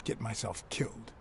get myself killed.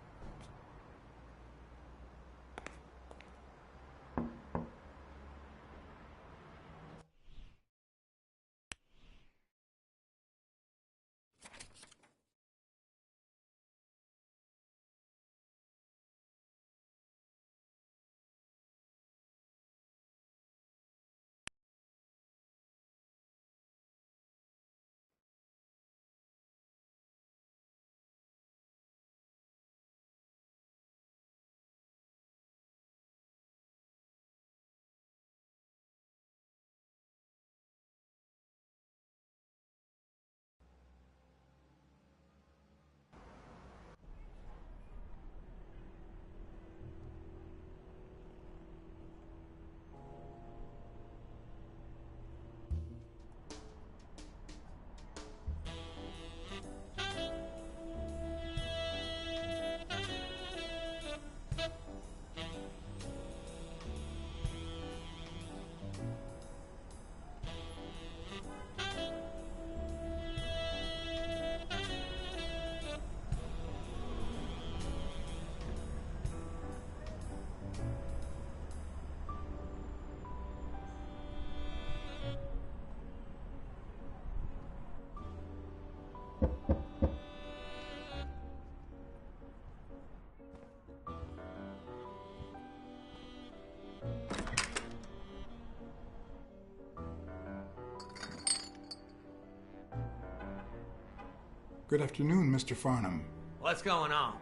Good afternoon, Mr. Farnham. What's going on?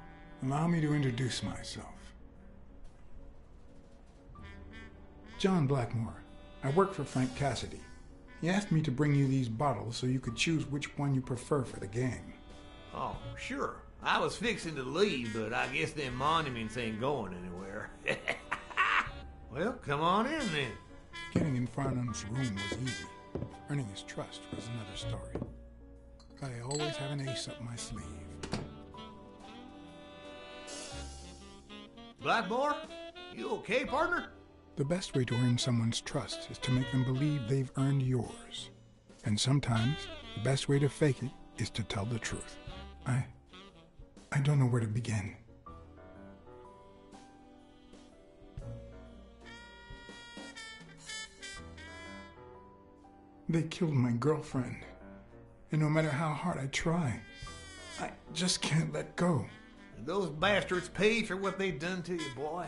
Allow me to introduce myself. John Blackmore. I work for Frank Cassidy. He asked me to bring you these bottles so you could choose which one you prefer for the gang. Oh, sure. I was fixing to leave, but I guess them monuments ain't going anywhere. Well, come on in then. Getting in Farnham's room was easy. Earning his trust was another story. I always have an ace up my sleeve. Blackmore? You okay, partner? The best way to earn someone's trust is to make them believe they've earned yours. And sometimes, the best way to fake it is to tell the truth. I don't know where to begin. They killed my girlfriend. And no matter how hard I try, I just can't let go. Those bastards paid for what they done to you, boy.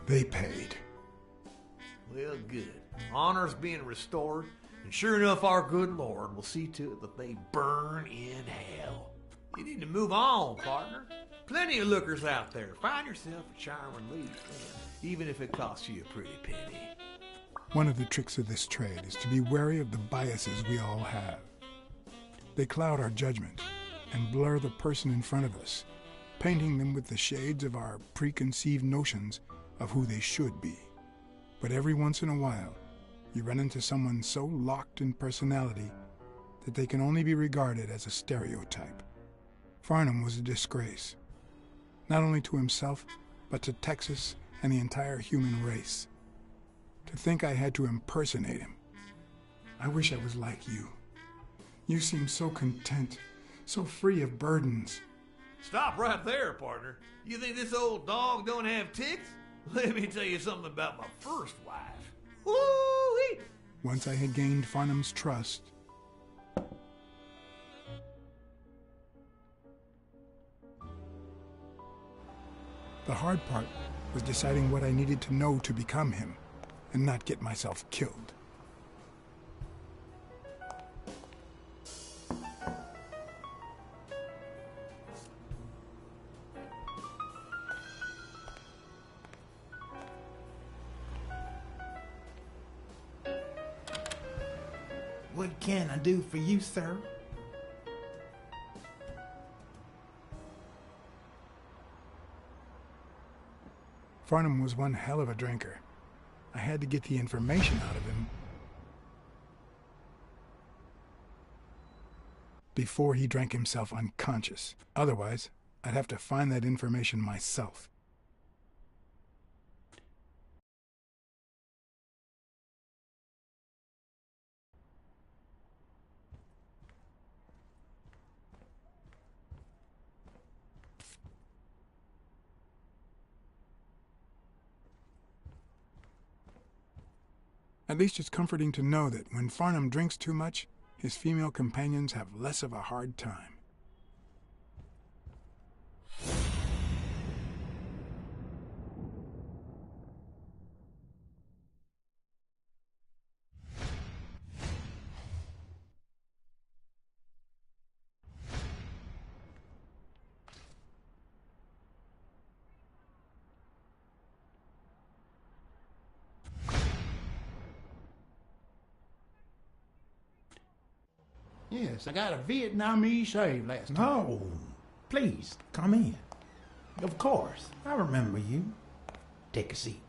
They paid. Well, good. Honor's being restored, and sure enough, our good Lord will see to it that they burn in hell. You need to move on, partner. Plenty of lookers out there. Find yourself a charm and leave, even if it costs you a pretty penny. One of the tricks of this trade is to be wary of the biases we all have. They cloud our judgment and blur the person in front of us, painting them with the shades of our preconceived notions of who they should be. But every once in a while, you run into someone so locked in personality that they can only be regarded as a stereotype. Farnham was a disgrace, not only to himself, but to Texas and the entire human race. To think I had to impersonate him. I wish I was like you. You seem so content, so free of burdens. Stop right there, partner. You think this old dog don't have ticks? Let me tell you something about my first wife. Woo-wee! Once I had gained Farnham's trust, the hard part was deciding what I needed to know to become him, and not get myself killed. What can I do for you, sir? Farnham was one hell of a drinker. I had to get the information out of him before he drank himself unconscious. Otherwise, I'd have to find that information myself. At least it's comforting to know that when Farnham drinks too much, his female companions have less of a hard time. Yes, I got a Vietnamese shave last time. Oh, please, come in. Of course, I remember you. Take a seat.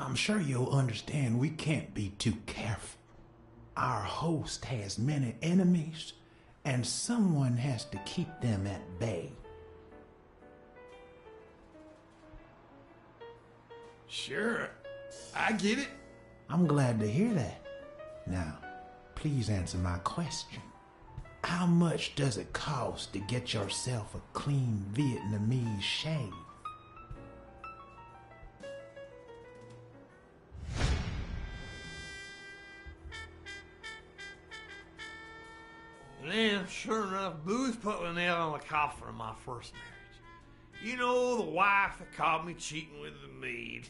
I'm sure you'll understand we can't be too careful. Our host has many enemies, and someone has to keep them at bay. Sure, I get it. I'm glad to hear that. Now, please answer my question. How much does it cost to get yourself a clean Vietnamese shave? Yeah, sure enough, booze put the nail on the coffin of my first marriage. You know, the wife that caught me cheating with the maid.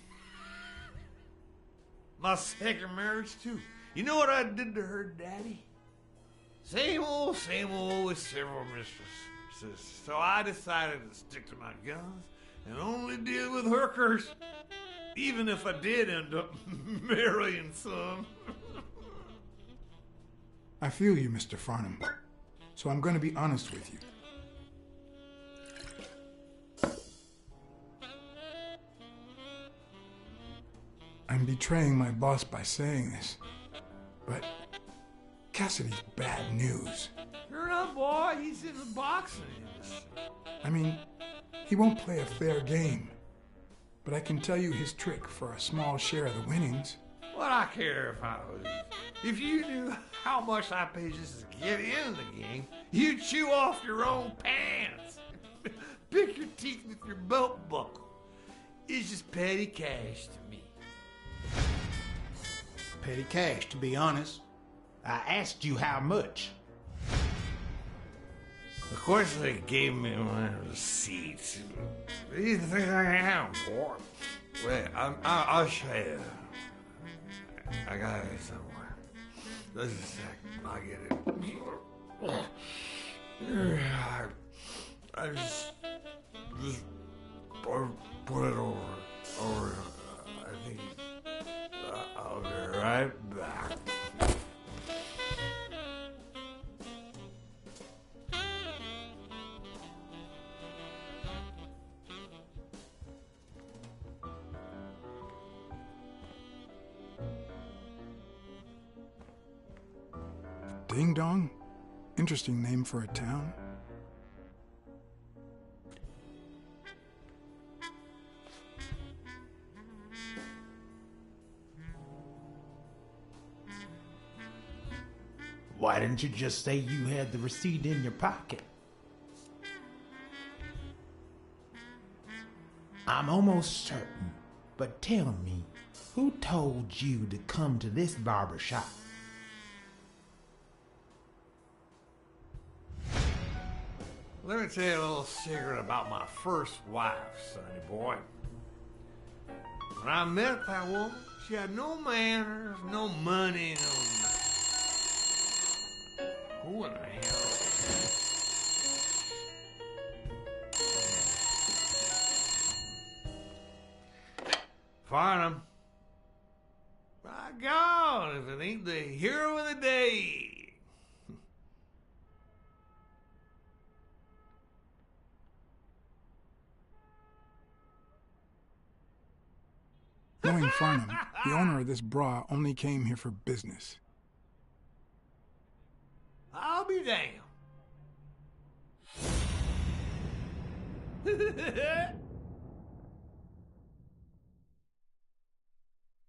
My second marriage, too. You know what I did to her daddy? Same old with several mistresses. So I decided to stick to my guns and only deal with hookers. Even if I did end up marrying some. I feel you, Mr. Farnham. So I'm going to be honest with you. I'm betraying my boss by saying this, but Cassidy's bad news. Sure enough, boy, he's in the boxing industry. I mean, he won't play a fair game, but I can tell you his trick for a small share of the winnings. What I care if I lose? If you knew how much I pay just to get in the game, you'd chew off your own pants. Pick your teeth with your belt buckle. It's just petty cash to me. Petty cash, to be honest. I asked you how much. Of course they gave me my receipts. What do you think I am, boy? Wait, I'll show you. I got it somewhere. Just a second, I'll get it. I just put it over. I think I'll be right back. Ding Dong? Interesting name for a town. Why didn't you just say you had the receipt in your pocket? I'm almost certain, but tell me, who told you to come to this barber shop? Let me tell you a little secret about my first wife, sonny boy. When I met that woman, she had no manners, no money, no nothing. Who in the hell? Farnham. By God, if it ain't the hero of the day. Knowing Farnham, the owner of this bra only came here for business. be damned.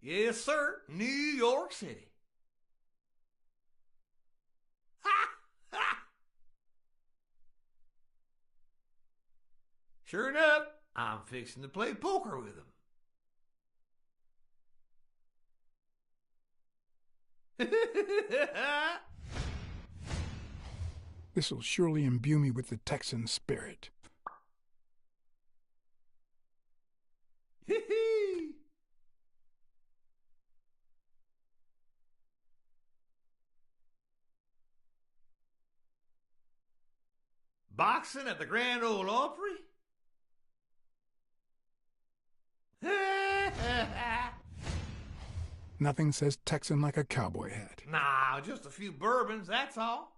Yes, sir. New York City. Sure enough, I'm fixing to play poker with him. This'll surely imbue me with the Texan spirit. Boxing at the Grand Ole Opry? Nothing says Texan like a cowboy hat. Nah, just a few bourbons, that's all.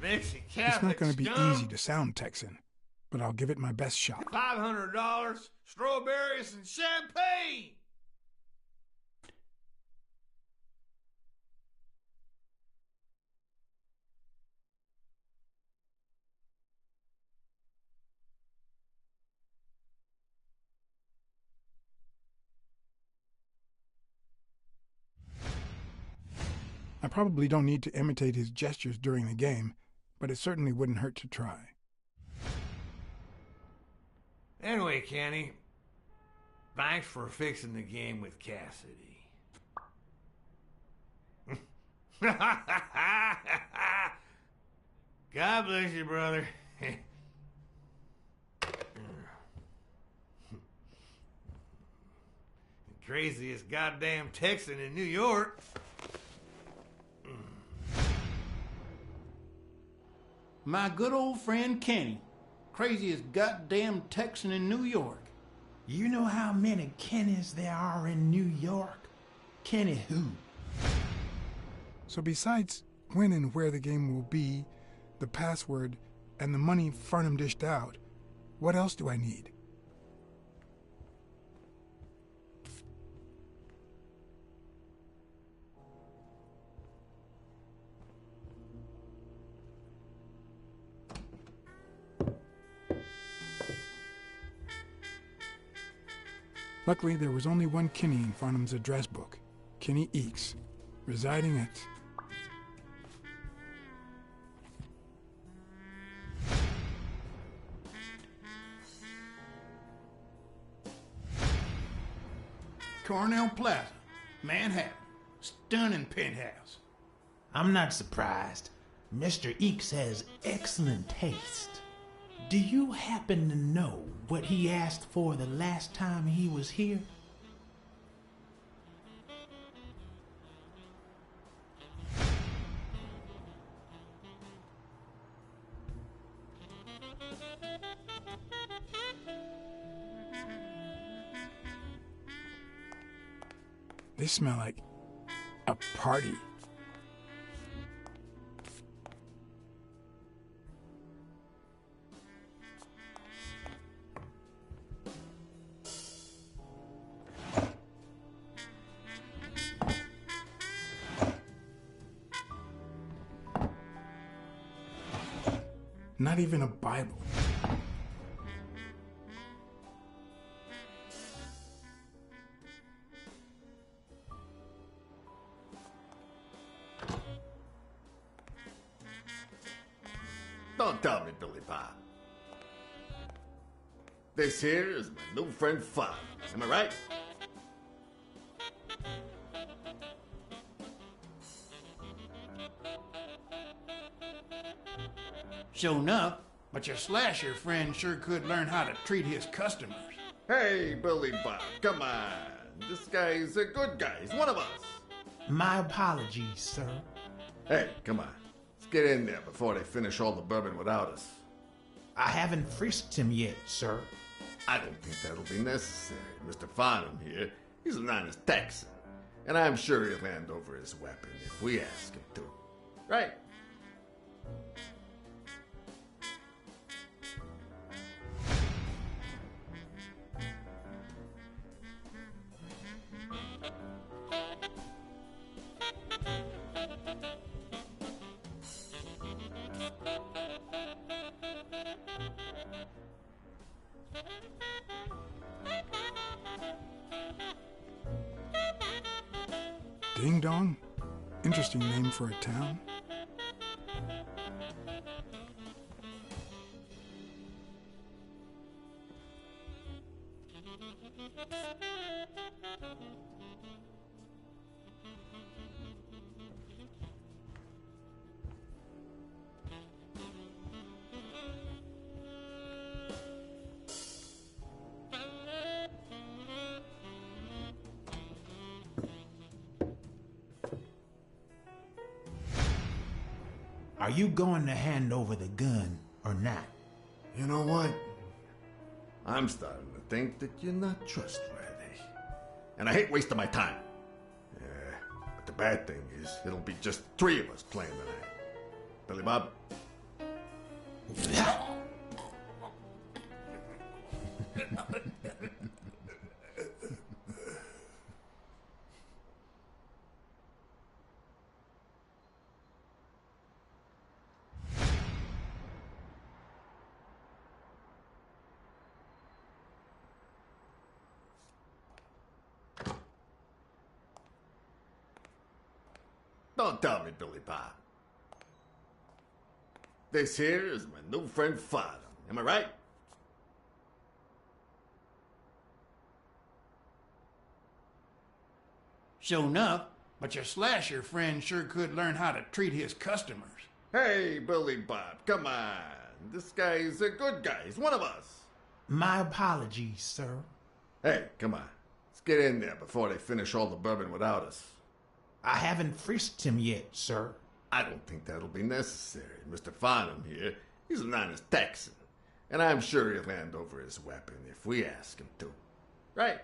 Mexican Catholic It's not going to be scum. easy to sound Texan, but I'll give it my best shot. $500, strawberries, and champagne. I probably don't need to imitate his gestures during the game, but it certainly wouldn't hurt to try. Anyway, Kenny, thanks for fixing the game with Cassidy. God bless you, brother. Craziest goddamn Texan in New York. My good old friend Kenny, craziest goddamn Texan in New York. You know how many Kennys there are in New York? Kenny who? So besides when and where the game will be, the password, and the money Farnham dished out, what else do I need? Luckily, there was only one Kinney in Farnham's address book, Kinney Eakes, residing at... Cornell Plaza, Manhattan. Stunning penthouse. I'm not surprised. Mr. Eakes has excellent taste. Do you happen to know what he asked for the last time he was here? They smell like a party. Not even a Bible. Don't tell me, Billy Bob. This here is my new friend Fun. Am I right? Sure enough, but your slasher friend sure could learn how to treat his customers. Hey, Billy Bob, come on. This guy's a good guy. He's one of us. My apologies, sir. Hey, come on. Let's get in there before they finish all the bourbon without us. I haven't frisked him yet, sir. I don't think that'll be necessary. Mr. Farnham here, he's an honest Texan. And I'm sure he'll hand over his weapon if we ask him to. Right? Ding Dong? Interesting name for a town. Are you going to hand over the gun or not? You know what? I'm starting to think that you're not trustworthy. And I hate wasting my time. Yeah, but the bad thing is, it'll be just 3 of us playing tonight. Billy Bob? Don't tell me, Billy Bob. This here is my new friend Father. Am I right? Sure enough, but your slasher friend sure could learn how to treat his customers. Hey, Billy Bob, come on. This guy is a good guy. He's one of us. My apologies, sir. Hey, come on. Let's get in there before they finish all the bourbon without us. I haven't frisked him yet, sir. I don't think that'll be necessary. Mr. Farnham here, he's an honest Texan. And I'm sure he'll hand over his weapon if we ask him to. Right?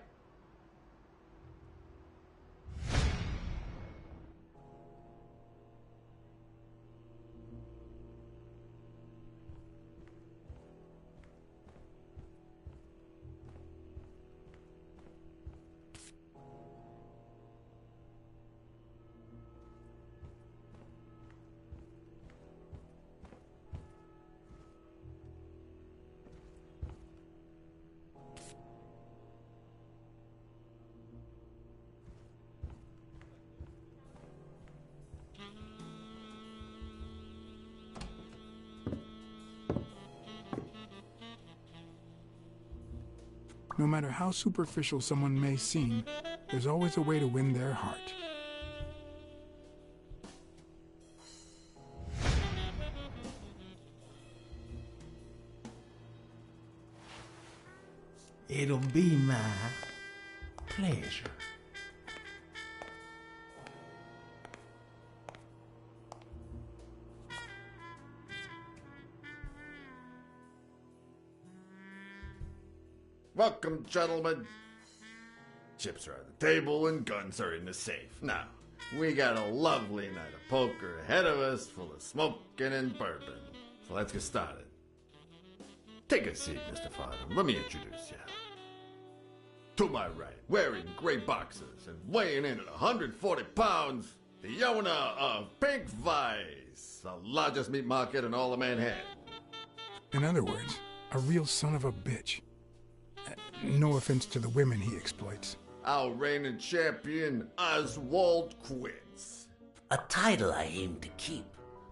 No matter how superficial someone may seem, there's always a way to win their heart. It'll be my pleasure. Welcome, gentlemen. Chips are on the table and guns are in the safe. Now, we got a lovely night of poker ahead of us, full of smoking and bourbon. So let's get started. Take a seat, Mr. Farnham. Let me introduce you. To my right, wearing gray boxers and weighing in at 140 pounds, the owner of Pink Vice, the largest meat market in all of Manhattan. In other words, a real son of a bitch. No offense to the women he exploits. Our reigning champion, Oswald Quince. A title I aim to keep,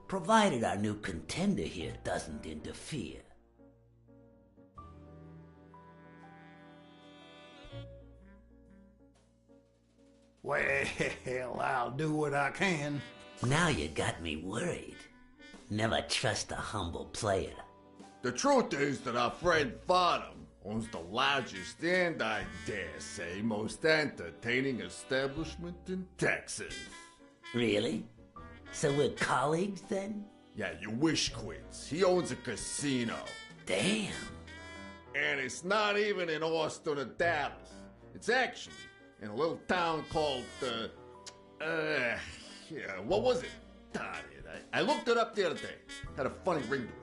provided our new contender here doesn't interfere. Well, I'll do what I can. Now you got me worried. Never trust a humble player. The truth is that our friend Farnham owns the largest and, I dare say, most entertaining establishment in Texas. Really? So we're colleagues then? Yeah, you wish, Quince. He owns a casino. Damn. And it's not even in Austin or Dallas. It's actually in a little town called, what was it? Darn it. I looked it up the other day. Had a funny ring to it.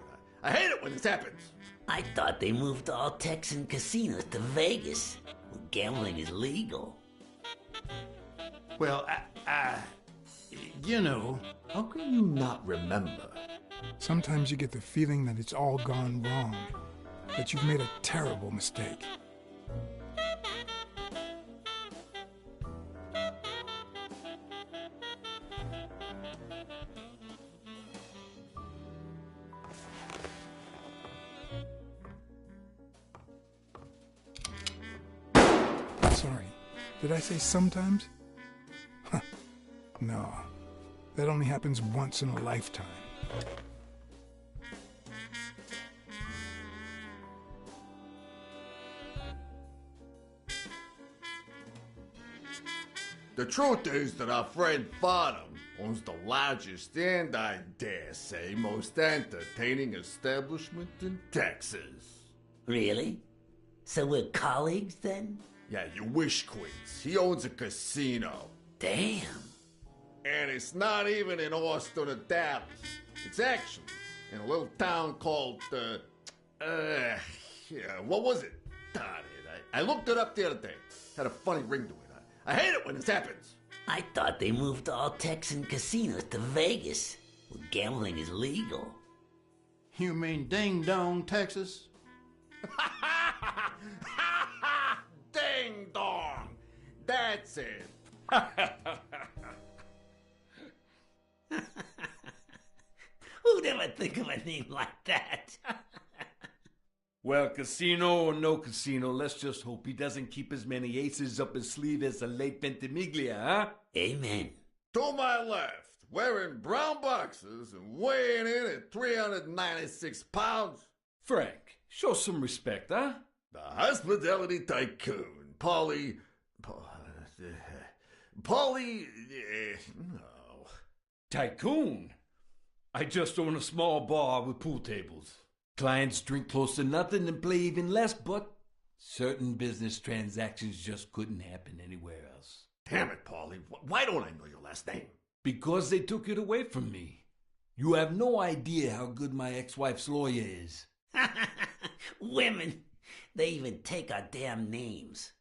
I hate it when this happens. I thought they moved all Texan casinos to Vegas, where gambling is legal. Well, you know. How can you not remember? Sometimes you get the feeling that it's all gone wrong, that you've made a terrible mistake. Sorry, did I say sometimes? Huh. No, that only happens once in a lifetime. The truth is that our friend Farnham owns the largest and, I dare say, most entertaining establishment in Texas. Really? So we're colleagues then? Yeah, you wish, Queens. He owns a casino. Damn. And it's not even in Austin or Dallas. It's actually in a little town called, what was it? Darn it, I looked it up the other day. Had a funny ring to it. I hate it when this happens. I thought they moved all Texan casinos to Vegas, where gambling is legal. You mean Ding Dong, Texas? Ding dong! That's it. Who'd ever think of a name like that? Well, casino or no casino, let's just hope he doesn't keep as many aces up his sleeve as the late Ventimiglia, huh? Amen. To my left, wearing brown boxers and weighing in at 396 pounds, Frank, show some respect, huh? the hospitality tycoon, no. Tycoon? I just own a small bar with pool tables. Clients drink close to nothing and play even less, but certain business transactions just couldn't happen anywhere else. Damn it, Paulie. Why don't I know your last name? Because they took it away from me. You have no idea how good my ex-wife's lawyer is. Women, they even take our damn names.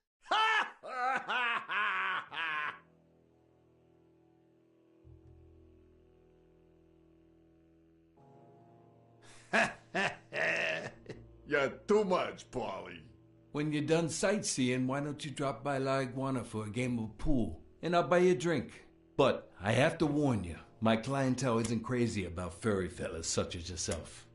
You're too much, Paulie. When you're done sightseeing, why don't you drop by La Iguana for a game of pool, and I'll buy you a drink. But I have to warn you, my clientele isn't crazy about furry fellas such as yourself.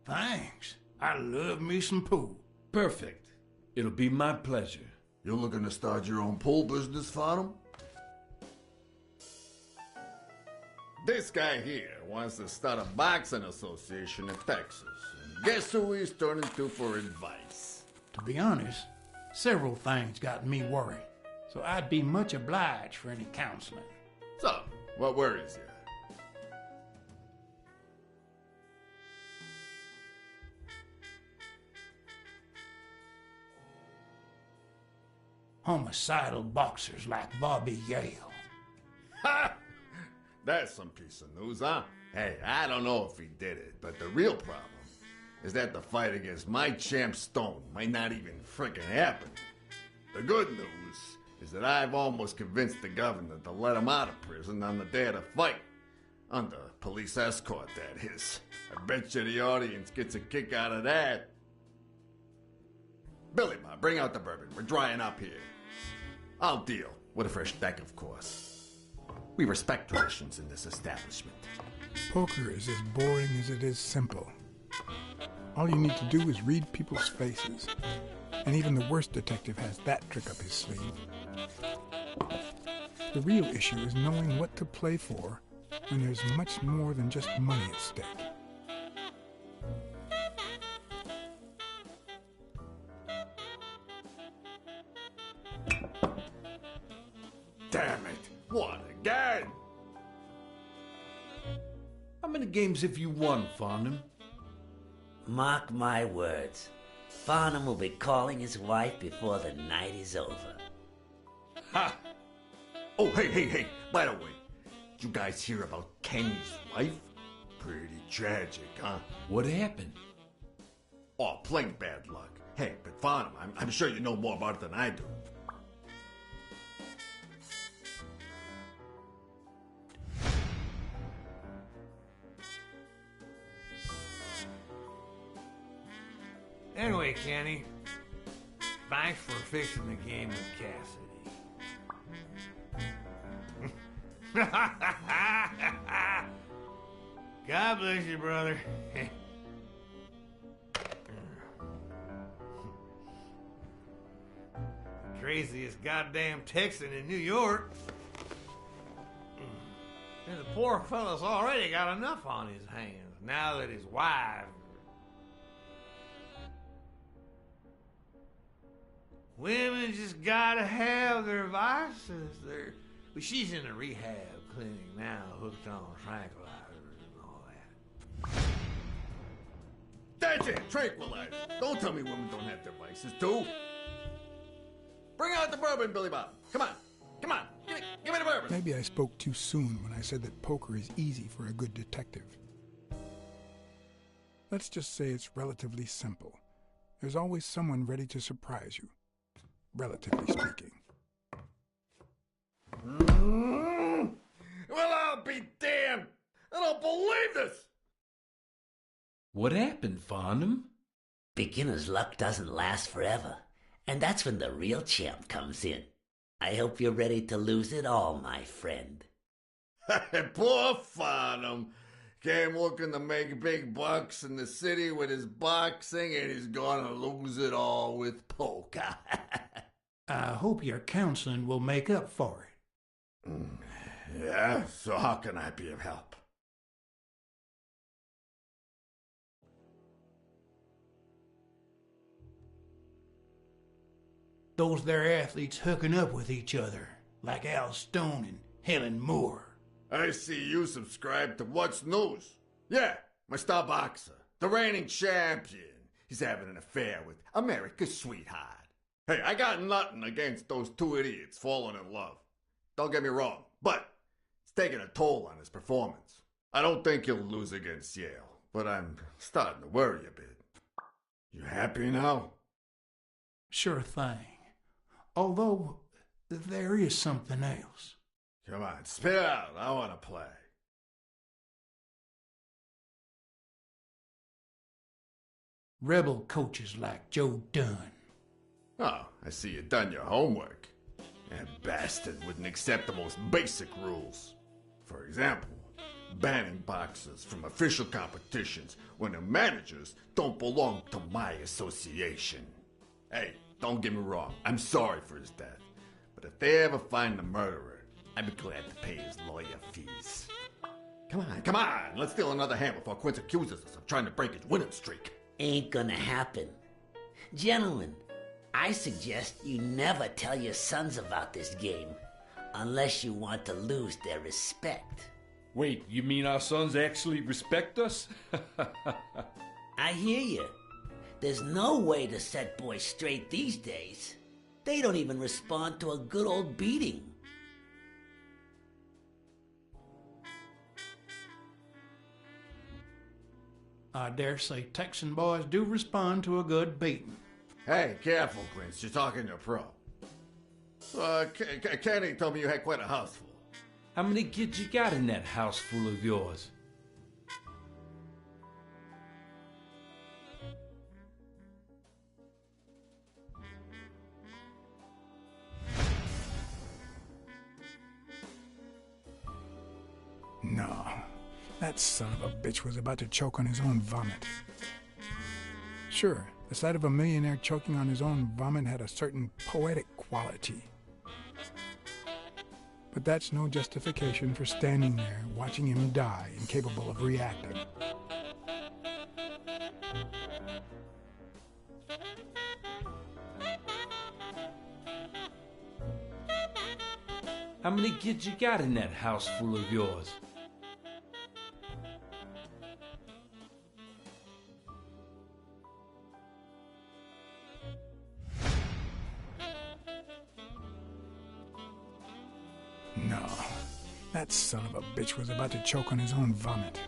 Thanks. I love me some pool. Perfect. It'll be my pleasure. You looking to start your own pool business, Farnham? This guy here wants to start a boxing association in Texas. And guess who he's turning to for advice? To be honest, several things got me worried, so I'd be much obliged for any counseling. So, what worries you? Homicidal boxers like Bobby Yale. Ha! That's some piece of news, huh? Hey, I don't know if he did it, but the real problem is that the fight against my champ Stone might not even frickin' happen. The good news is that I've almost convinced the governor to let him out of prison on the day of the fight. Under police escort, that is. I bet you the audience gets a kick out of that. Billy, Ma, bring out the bourbon. We're drying up here. I'll deal. With a fresh deck, of course. We respect traditions in this establishment. Poker is as boring as it is simple. All you need to do is read people's faces. And even the worst detective has that trick up his sleeve. The real issue is knowing what to play for when there's much more than just money at stake. Damn it! What again? How many games have you won, Farnham? Mark my words. Farnham will be calling his wife before the night is over. Ha! Oh, hey. By the way, did you guys hear about Kenny's wife? Pretty tragic, huh? What happened? Oh, plain bad luck. Hey, but Farnham, I'm sure you know more about it than I do. Anyway, Kenny, thanks for fixing the game with Cassidy. God bless you, brother. Craziest goddamn Texan in New York. And the poor fella's already got enough on his hands now that his wife. Women just gotta have their vices. But she's in a rehab clinic now, hooked on tranquilizers and all that. That's it, tranquilizer. Don't tell me women don't have their vices, too. Bring out the bourbon, Billy Bob. Come on. Give me the bourbon. Maybe I spoke too soon when I said that poker is easy for a good detective. Let's just say it's relatively simple. There's always someone ready to surprise you, relatively speaking. Well, I'll be damned. I don't believe this. What happened, Farnham? Beginner's luck doesn't last forever, and that's when the real champ comes in. I hope you're ready to lose it all, my friend. Poor Farnham. Came looking to make big bucks in the city with his boxing, and he's gonna lose it all with poker. I hope your counseling will make up for it. Yeah, so how can I be of help? Those there athletes hooking up with each other, like Al Stone and Helen Moore. I see you subscribe to What's News. Yeah, my star boxer, the reigning champion. He's having an affair with America's sweetheart. Hey, I got nothing against those two idiots falling in love. Don't get me wrong, but it's taking a toll on his performance. I don't think he'll lose against Yale, but I'm starting to worry a bit. You happy now? Sure thing. Although, there is something else. Come on, spit it out. I want to play. Rebel coaches like Joe Dunn. Oh, I see you done your homework. That bastard wouldn't accept the most basic rules. For example, banning boxers from official competitions when the managers don't belong to my association. Hey, don't get me wrong, I'm sorry for his death. But if they ever find the murderer, I'd be glad to pay his lawyer fees. Come on, let's steal another hand before Quince accuses us of trying to break his winning streak. Ain't gonna happen. Gentlemen, I suggest you never tell your sons about this game, unless you want to lose their respect. Wait, you mean our sons actually respect us? I hear you. There's no way to set boys straight these days. They don't even respond to a good old beating. I dare say Texan boys do respond to a good beating. Hey, careful, Quince, you're talking to a pro. Kenny told me you had quite a house full. How many kids you got in that house full of yours? No, that son of a bitch was about to choke on his own vomit. Sure, the sight of a millionaire choking on his own vomit had a certain poetic quality. But that's no justification for standing there watching him die, incapable of reacting. How many kids you got in that house full of yours? No, that son of a bitch was about to choke on his own vomit.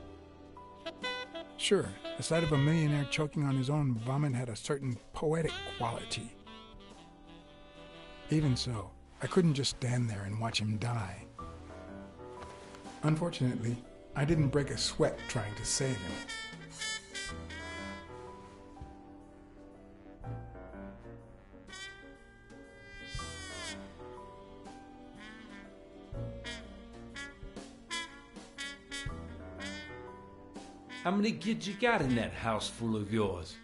Sure, the sight of a millionaire choking on his own vomit had a certain poetic quality. Even so, I couldn't just stand there and watch him die. Unfortunately, I didn't break a sweat trying to save him. How many kids you got in that house full of yours?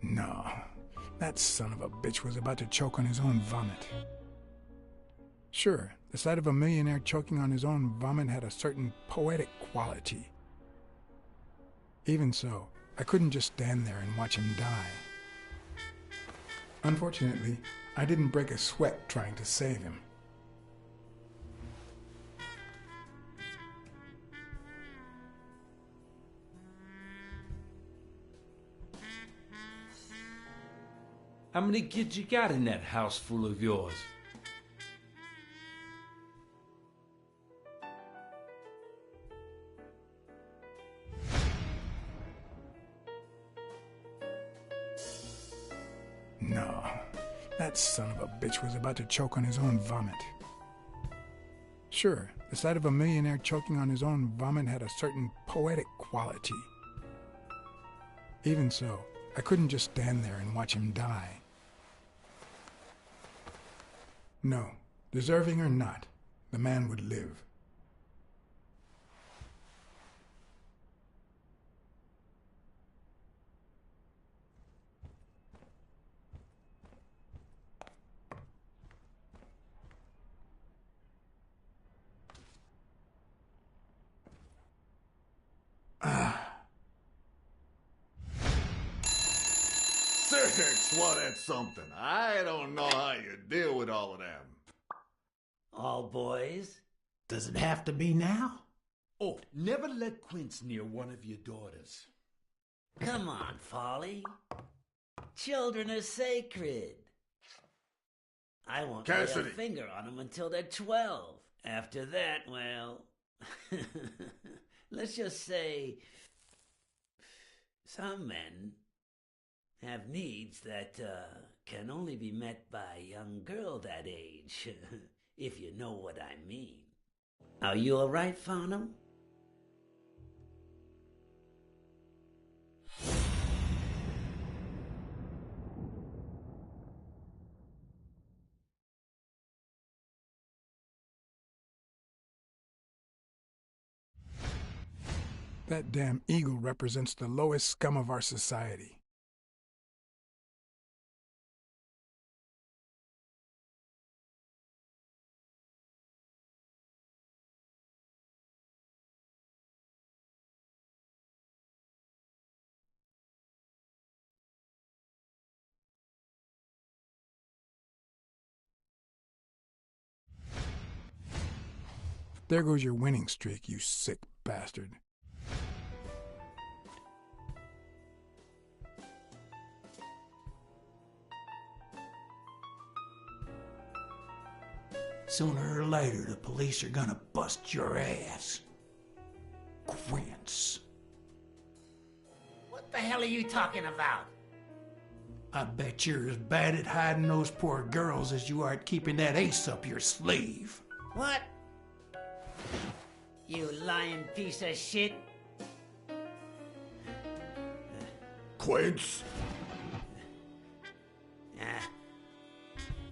No, that son of a bitch was about to choke on his own vomit. Sure, the sight of a millionaire choking on his own vomit had a certain poetic quality. Even so, I couldn't just stand there and watch him die. Unfortunately, I didn't break a sweat trying to save him. How many kids you got in that house full of yours? No, that son of a bitch was about to choke on his own vomit. Sure, the sight of a millionaire choking on his own vomit had a certain poetic quality. Even so, I couldn't just stand there and watch him die. No, deserving or not, the man would live. Six, well, that's something. I don't know how you deal with all of them. All boys? Does it have to be now? Oh, never let Quince near one of your daughters. Come on, Folly. Children are sacred. I won't lay Cassidy. a finger on them until they're 12. After that, well, let's just say some men have needs that can only be met by a young girl that age, if you know what I mean. Are you all right, Farnham? That damn eagle represents the lowest scum of our society. There goes your winning streak, you sick bastard. Sooner or later, the police are gonna bust your ass. Quince. What the hell are you talking about? I bet you're as bad at hiding those poor girls as you are at keeping that ace up your sleeve. What? You lying piece of shit. Quince?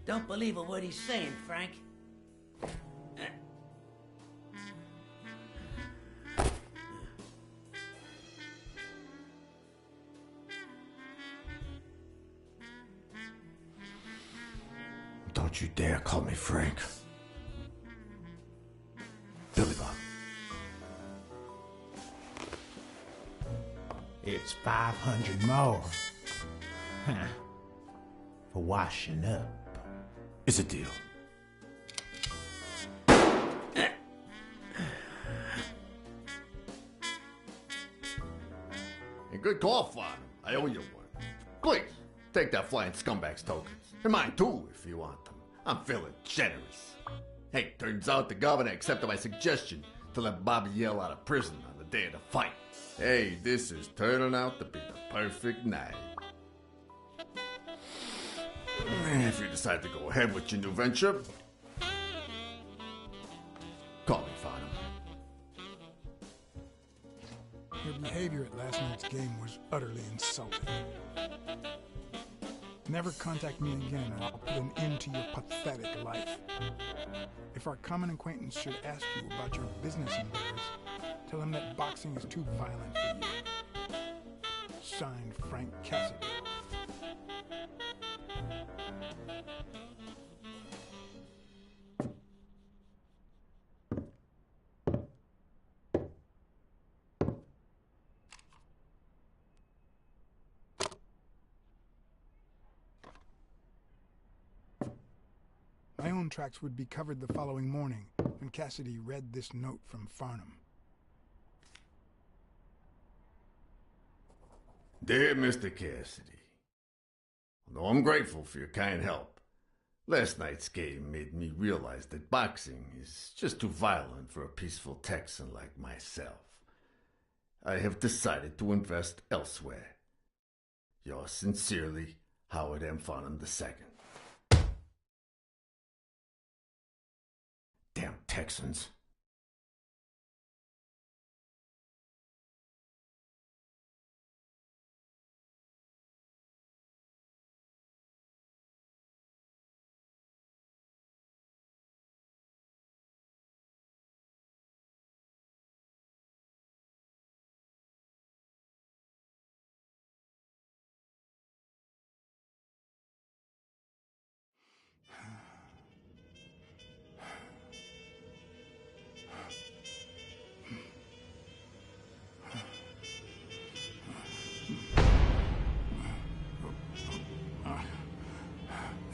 Don't believe a word he's saying, Frank. Don't you dare call me Frank. Billy Bob. It's 500 more. For washing up. It's a deal. A good call, Father. I owe you one. Please, take that flying scumbag's tokens. And mine too, if you want them. I'm feeling generous. Hey, turns out the governor accepted my suggestion to let Bobby yell out of prison on the day of the fight. Hey, this is turning out to be the perfect night. If you decide to go ahead with your new venture, call me, Farnham. Your behavior at last night's game was utterly insulting. Never contact me again, or I'll put an end to your pathetic life. If our common acquaintance should ask you about your business endeavors, tell him that boxing is too violent for you. Signed, Frank Cassidy. My own tracks would be covered the following morning when Cassidy read this note from Farnham. Dear Mr. Cassidy, although I'm grateful for your kind help, last night's game made me realize that boxing is just too violent for a peaceful Texan like myself. I have decided to invest elsewhere. Yours sincerely, Howard M. Farnham II. Damn Texans.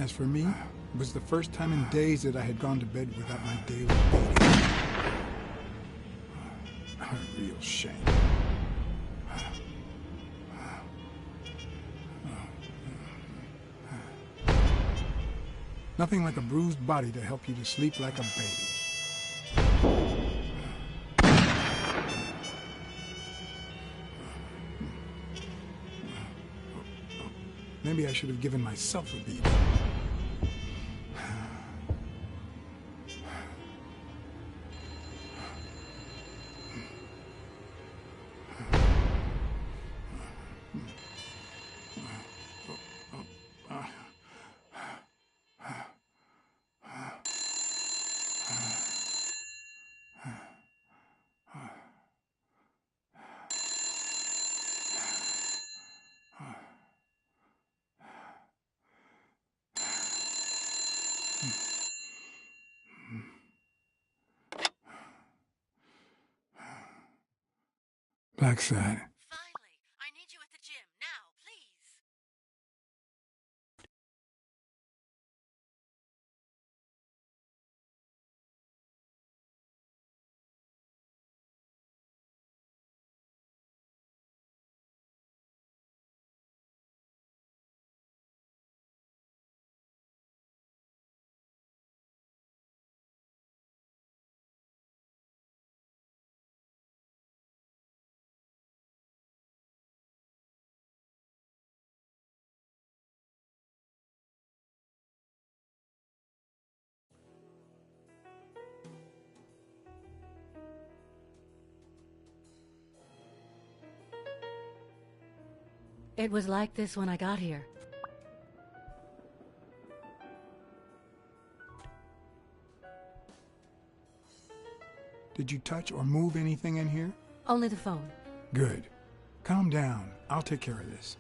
As for me, it was the first time in days that I had gone to bed without my daily beating. A real shame. Nothing like a bruised body to help you to sleep like a baby. Maybe I should have given myself a beating. Blacksad. Finally, I need you at the gym now, please. It was like this when I got here. Did you touch or move anything in here? Only the phone. Good. Calm down. I'll take care of this.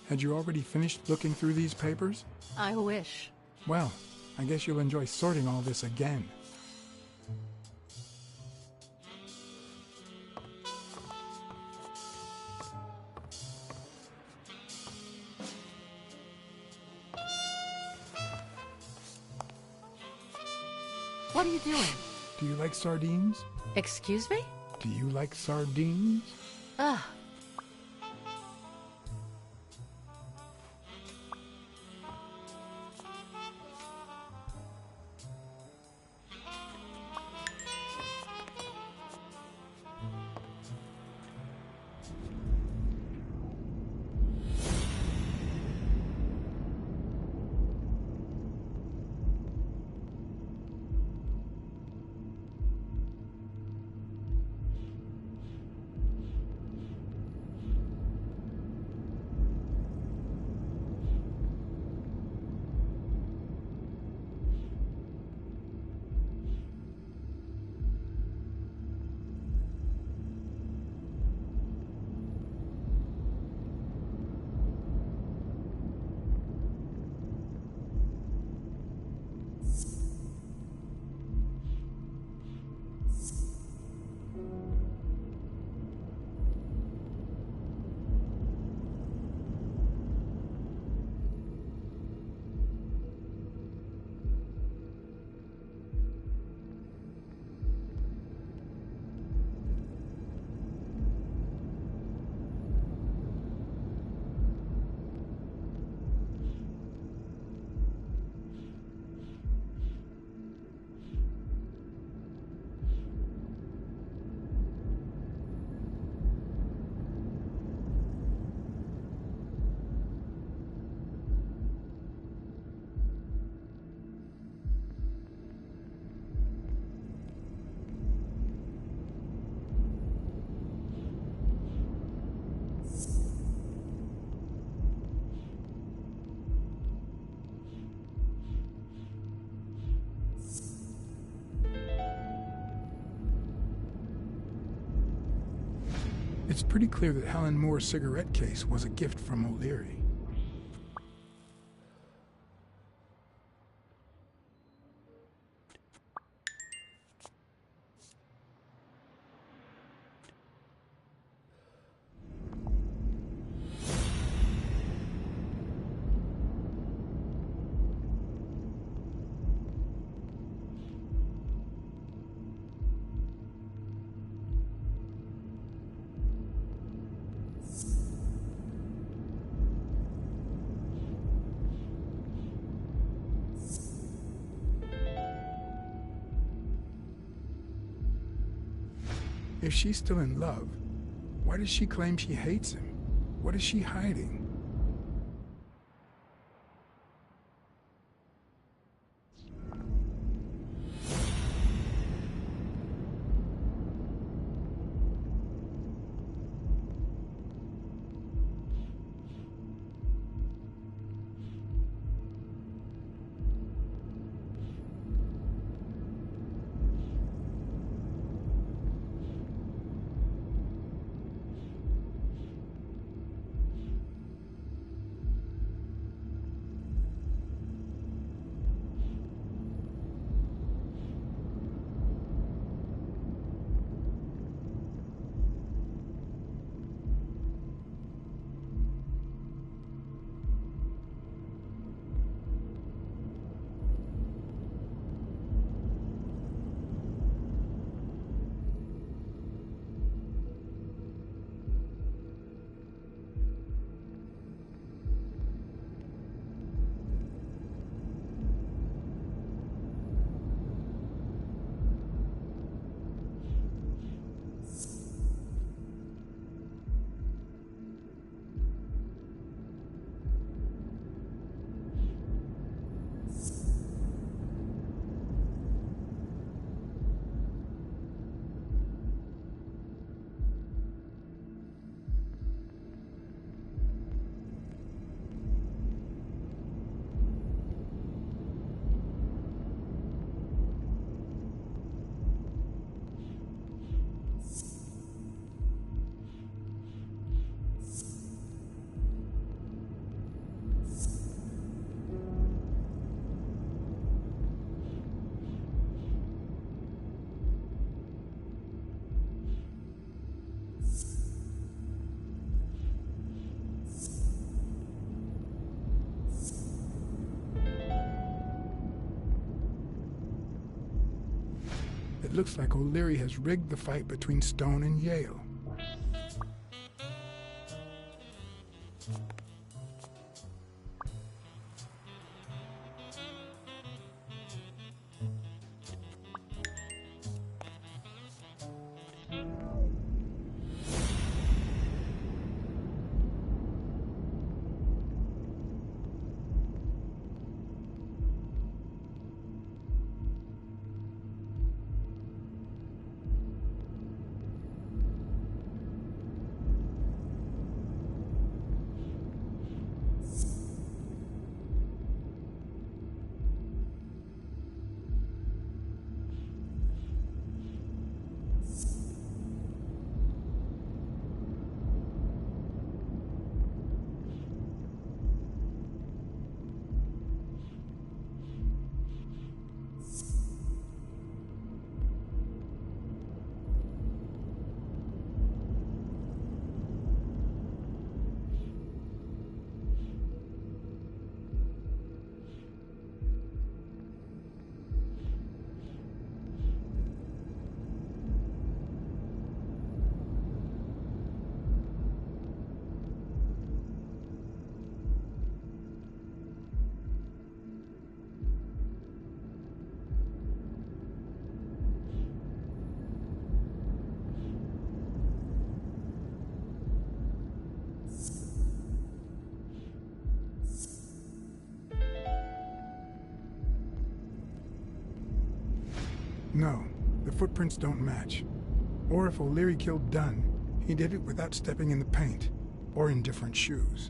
Had you already finished looking through these papers? I wish. Well, I guess you'll enjoy sorting all this again. What are you doing? Do you like sardines? Excuse me? Do you like sardines? Ugh. It's pretty clear that Helen Moore's cigarette case was a gift from O'Leary. If she's still in love, why does she claim she hates him? What is she hiding? It looks like O'Leary has rigged the fight between Stone and Yale. No, the footprints don't match. Or if O'Leary killed Dunn, he did it without stepping in the paint, or in different shoes.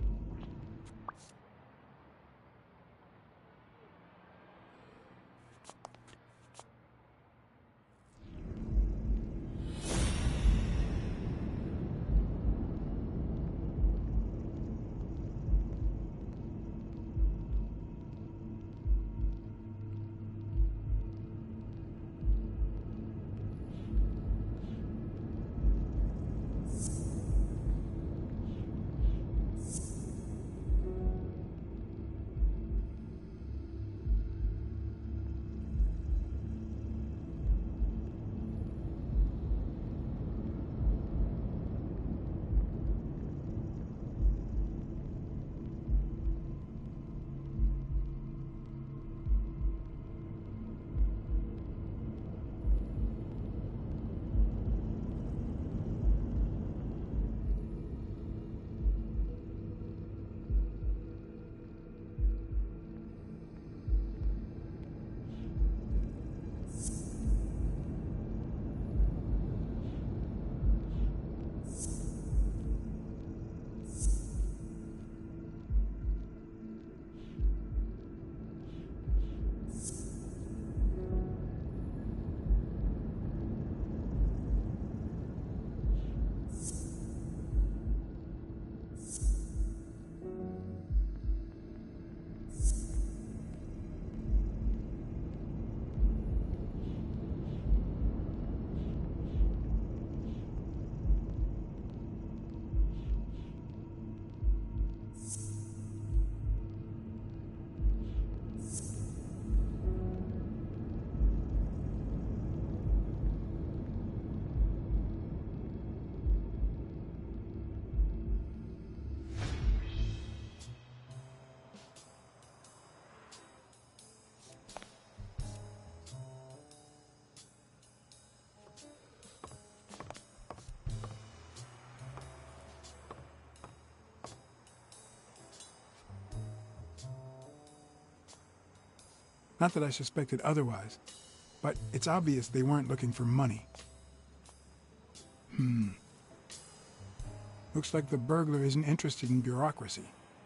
Not that I suspected otherwise, but it's obvious they weren't looking for money. Looks like the burglar isn't interested in bureaucracy.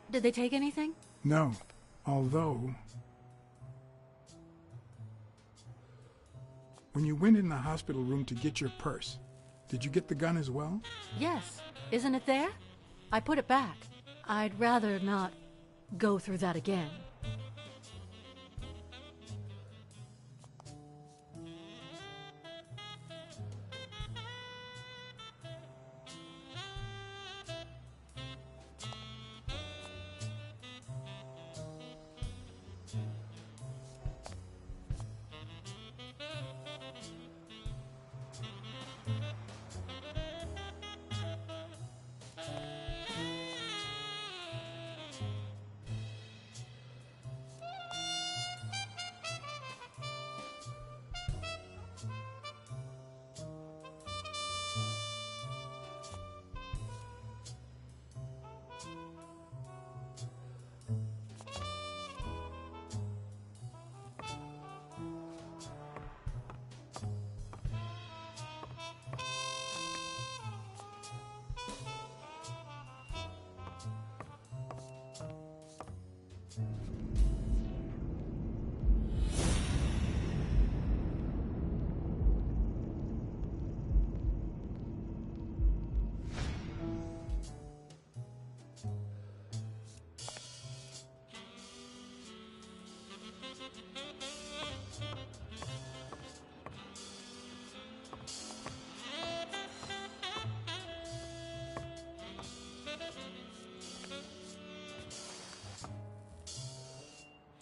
Did they take anything? No, although... When you went in the hospital room to get your purse, did you get the gun as well? Yes. Isn't it there? I put it back. I'd rather not go through that again.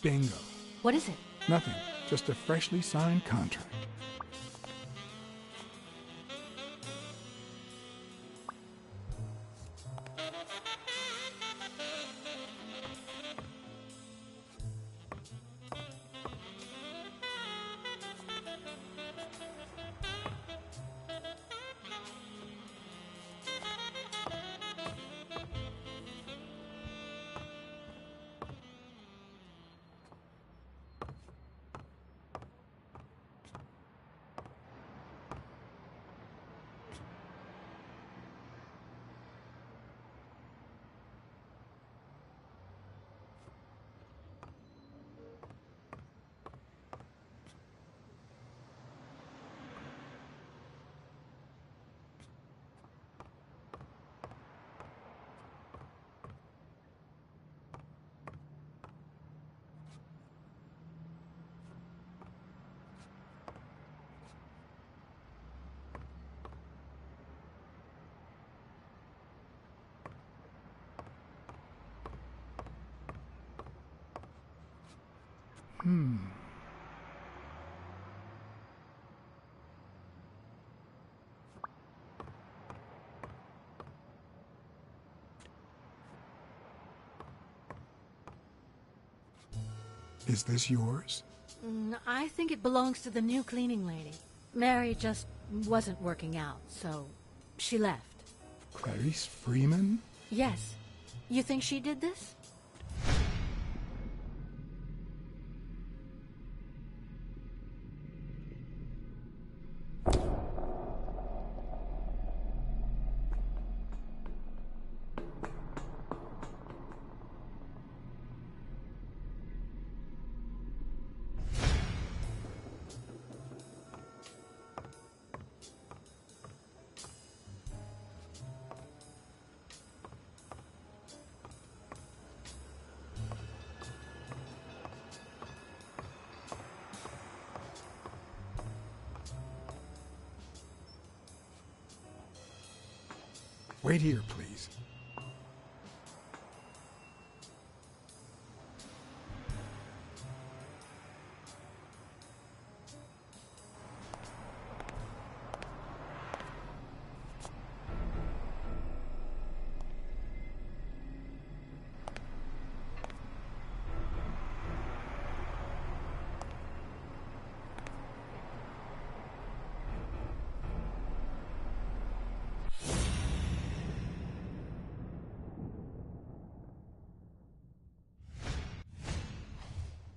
Bingo. What is it? Nothing. Just a freshly signed contract. Is this yours? I think it belongs to the new cleaning lady. Mary just wasn't working out, so she left. Clarice Freeman? Yes. You think she did this? Wait here, please.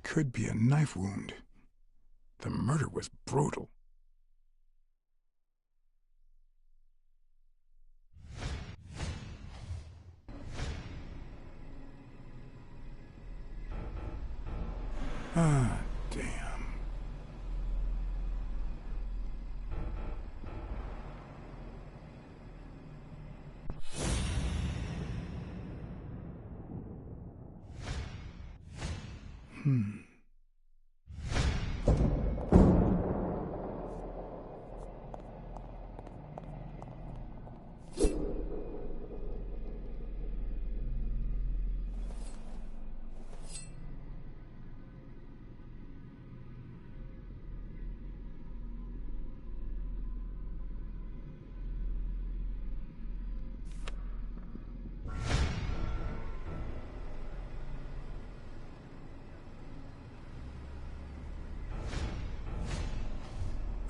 Could be a knife wound. The murder was brutal. Ah, damn.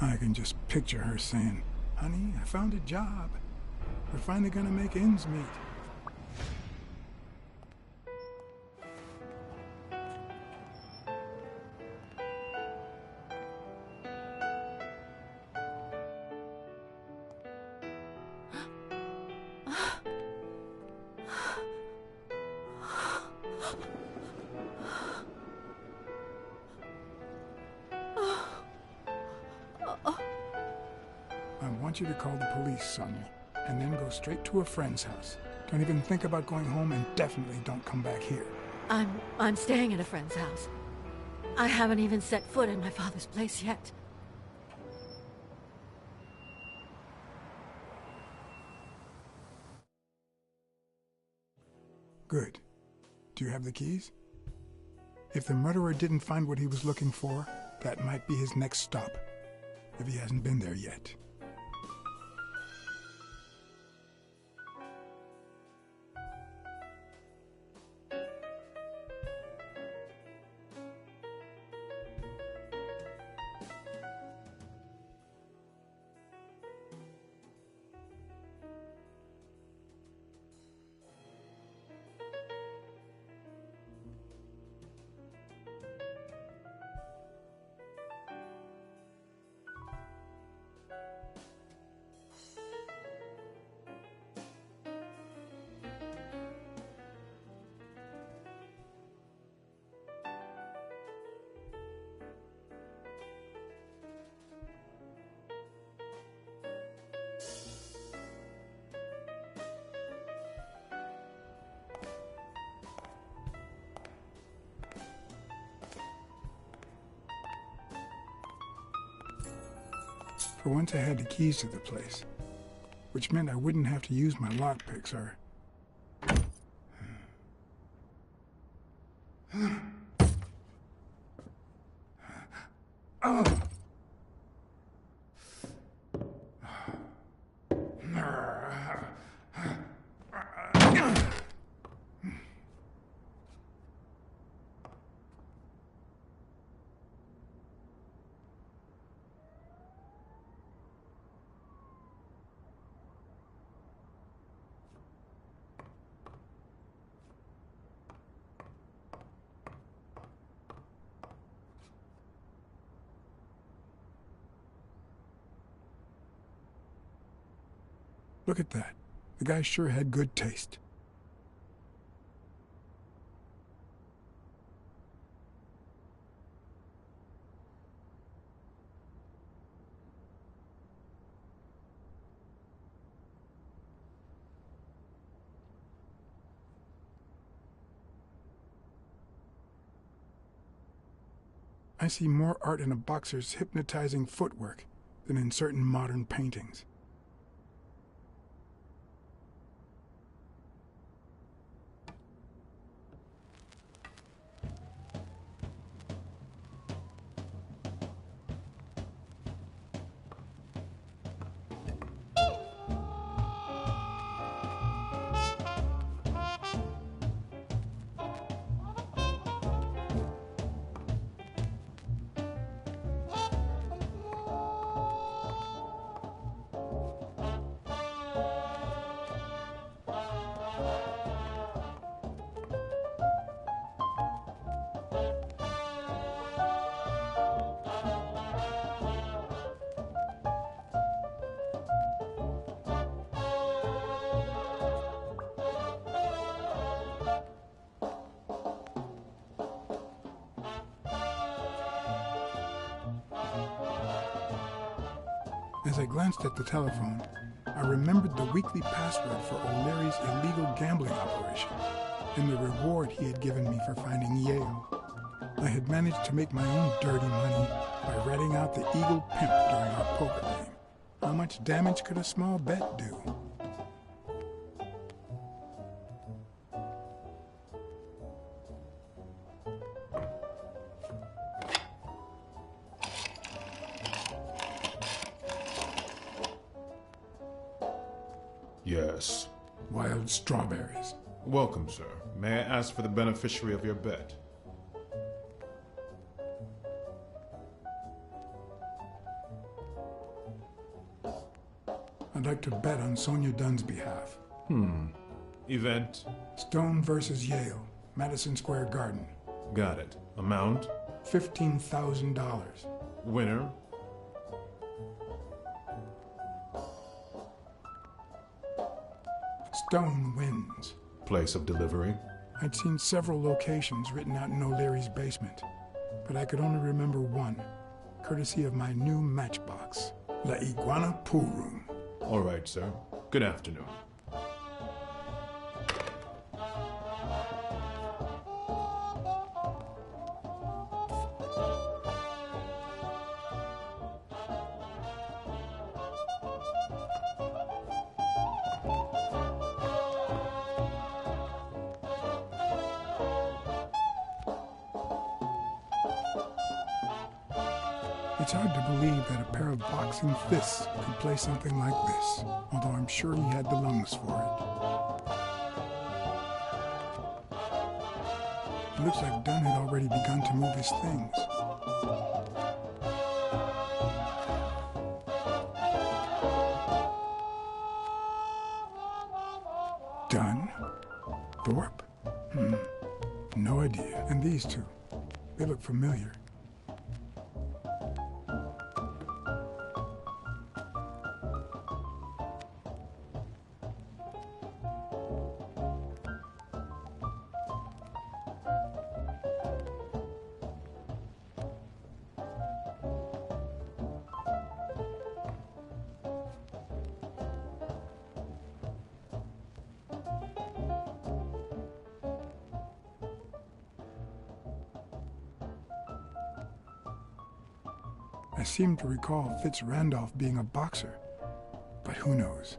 I can just picture her saying, "Honey, I found a job. We're finally gonna make ends meet." I want you to call the police, Sonia, and then go straight to a friend's house. Don't even think about going home, and definitely don't come back here. I'm staying at a friend's house. I haven't even set foot in my father's place yet. Good. Do you have the keys? If the murderer didn't find what he was looking for, that might be his next stop, if he hasn't been there yet. For once I had the keys to the place, which meant I wouldn't have to use my lockpicks or... Look at that. The guy sure had good taste. I see more art in a boxer's hypnotizing footwork than in certain modern paintings. As I glanced at the telephone, I remembered the weekly password for O'Leary's illegal gambling operation and the reward he had given me for finding Yale. I had managed to make my own dirty money by ratting out the Eagle Pimp during our poker game. How much damage could a small bet do? Yes. Wild strawberries. Welcome, sir. May I ask for the beneficiary of your bet? I'd like to bet on Sonia Dunn's behalf. Event? Stone versus Yale, Madison Square Garden. Got it. Amount? $15,000. Winner? Stone wins. Place of delivery? I'd seen several locations written out in O'Leary's basement, but I could only remember one, courtesy of my new matchbox, La Iguana Pool Room. All right, sir. Good afternoon. It's hard to believe that a pair of boxing fists could play something like this, although I'm sure he had the lungs for it. It looks like Dunn had already begun to move his things. Dunn? Thorpe? No idea. And these two? They look familiar. I seem to recall Fitz Randolph being a boxer, but who knows?